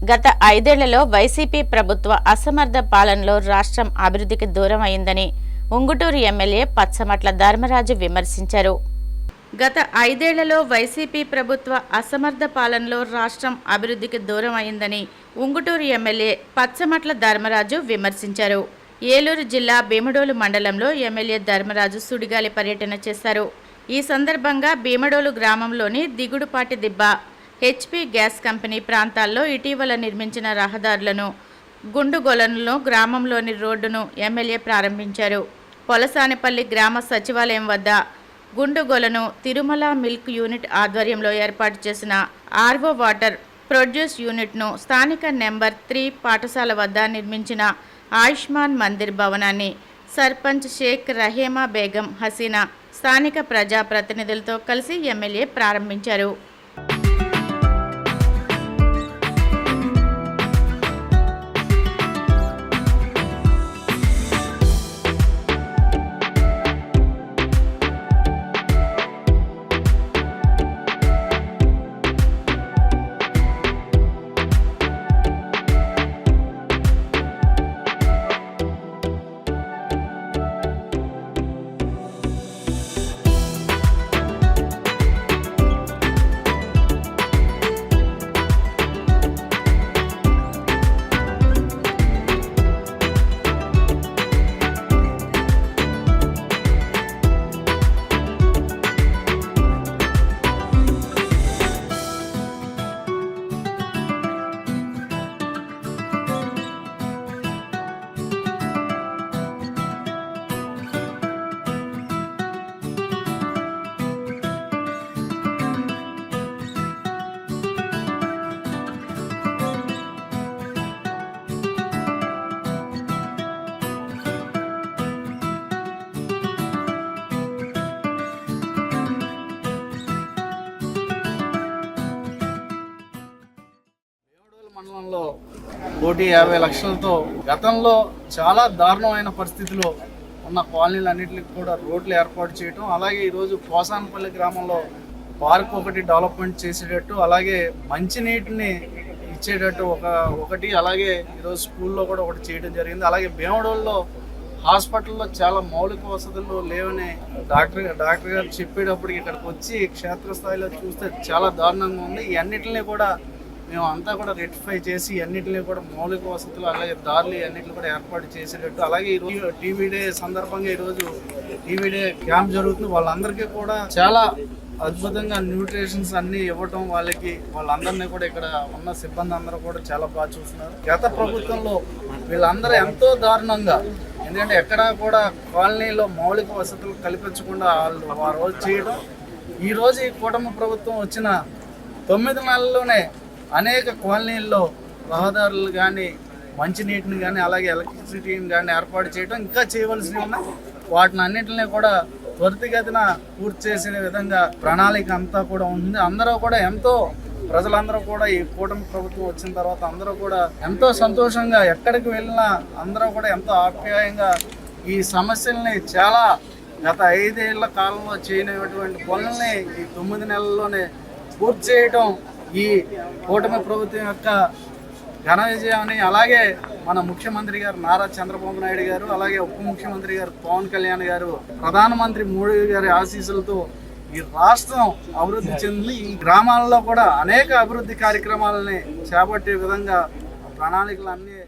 గత 5 ఏళ్లలో వైసీపీ ప్రభుత్వ అసమర్థ పాలనలో రాష్ట్రం అభివృద్ధికి దూరం అయిందని ఉంగుటూరు ఎమ్మెల్యే పచ్చమట్ల ధర్మరాజు విమర్శించారు. గత 5 ఏళ్లలో వైసీపీ ప్రభుత్వ అసమర్థ పాలనలో రాష్ట్రం అభివృద్ధికి దూరం అయిందని ఉంగుటూరు ఎమ్మెల్యే పచ్చమట్ల ధర్మరాజు విమర్శించారు. ఏలూరు జిల్లా భీమడోలు మండలంలో ఎమ్మెల్యే ధర్మరాజు సుడిగాలి పర్యటన చేశారు. ఈ సందర్భంగా భీమడోలు గ్రామంలోని దిగుడుపాటి దిబ్బ, హెచ్పీ గ్యాస్ కంపెనీ ప్రాంతాల్లో ఇటీవల నిర్మించిన రహదారులను, గుండుగొలను గ్రామంలోని రోడ్డును ఎమ్మెల్యే ప్రారంభించారు. పొలసానిపల్లి గ్రామ సచివాలయం వద్ద గుండుగొలను తిరుమల మిల్క్ యూనిట్ ఆధ్వర్యంలో ఏర్పాటు చేసిన ఆర్వో వాటర్ ప్రొడ్యూస్ యూనిట్ను, స్థానిక నెంబర్ 3 పాఠశాల వద్ద నిర్మించిన ఆయుష్మాన్ మందిర్ భవనాన్ని సర్పంచ్ షేక్ రహీమా బేగం హసీనా స్థానిక ప్రజా ప్రతినిధులతో కలిసి ఎమ్మెల్యే ప్రారంభించారు. మండలంలో 1,50,00,000తో గతంలో చాలా దారుణమైన పరిస్థితిలో ఉన్న కాలనీలన్నింటికి కూడా రోడ్లు ఏర్పాటు చేయడం, అలాగే ఈరోజు పోసానపల్లి గ్రామంలో పార్క్ ఒకటి డెవలప్మెంట్ చేసేటట్టు, అలాగే మంచినీటిని ఇచ్చేటట్టు ఒకటి అలాగే ఈరోజు స్కూల్లో కూడా ఒకటి చేయడం జరిగింది. అలాగే భీమడోల్లో హాస్పిటల్లో చాలా మౌలిక వసతులు లేవని డాక్టర్ గారు చెప్పేటప్పటికి ఇక్కడికి వచ్చి క్షేత్రస్థాయిలో చూస్తే చాలా దారుణంగా ఉంది. ఈ అన్నిటిని కూడా మేము అంతా కూడా రెక్టిఫై చేసి అన్నింటినీ కూడా మౌలిక వసతులు, అలాగే దారులు అన్నింటిని కూడా ఏర్పాటు చేసేటట్టు, అలాగే ఈరోజు టీవీ డే సందర్భంగా ఈరోజు టీవీ డే క్యాంప్ జరుగుతుంది. వాళ్ళందరికీ కూడా చాలా అద్భుతంగా న్యూట్రిషన్స్ అన్నీ ఇవ్వటం, వాళ్ళందరినీ కూడా ఇక్కడ ఉన్న సిబ్బంది అందరూ కూడా చాలా బాగా చూస్తున్నారు. గత ప్రభుత్వంలో వీళ్ళందరూ ఎంతో దారుణంగా, ఎందుకంటే ఎక్కడా కూడా కాలనీలో మౌలిక వసతులు కల్పించకుండా ఆ రోజు చేయడం, ఈరోజు ఈ కూటమి ప్రభుత్వం వచ్చిన 9 నెలల్లోనే అనేక కాలనీల్లో రహదారులు కానీ, మంచినీటిని కానీ, అలాగే ఎలక్ట్రిసిటీని కానీ ఏర్పాటు చేయడం, ఇంకా చేయవలసినవి ఉన్నాయి. వాటిని అన్నింటినీ కూడా త్వరితగతిన పూర్తి చేసే విధంగా ప్రణాళిక అంతా కూడా ఉంటుంది. అందరూ కూడా ప్రజలందరూ కూడా ఈ కూటమి ప్రభుత్వం వచ్చిన తర్వాత అందరూ కూడా ఎంతో సంతోషంగా, ఎక్కడికి వెళ్ళినా అందరూ కూడా ఎంతో ఆప్యాయంగా ఈ సమస్యల్ని చాలా గత 5 ఏళ్ల కాలంలో చేయనటువంటి పనుల్ని ఈ 9 నెలల్లోనే పూర్తి చేయడం ఈ కూటమి ప్రభుత్వం యొక్క ఘన విజయాన్ని, అలాగే మన ముఖ్యమంత్రి గారు నారా చంద్రబాబు నాయుడు గారు, అలాగే ఉప ముఖ్యమంత్రి గారు పవన్ కళ్యాణ్ గారు, ప్రధానమంత్రి మోడీ గారి ఆశీస్సులతో ఈ రాష్ట్రం అభివృద్ధి చెంది ఈ గ్రామాల్లో కూడా అనేక అభివృద్ధి కార్యక్రమాలని చేపట్టే విధంగా ప్రణాళికలు అన్నీ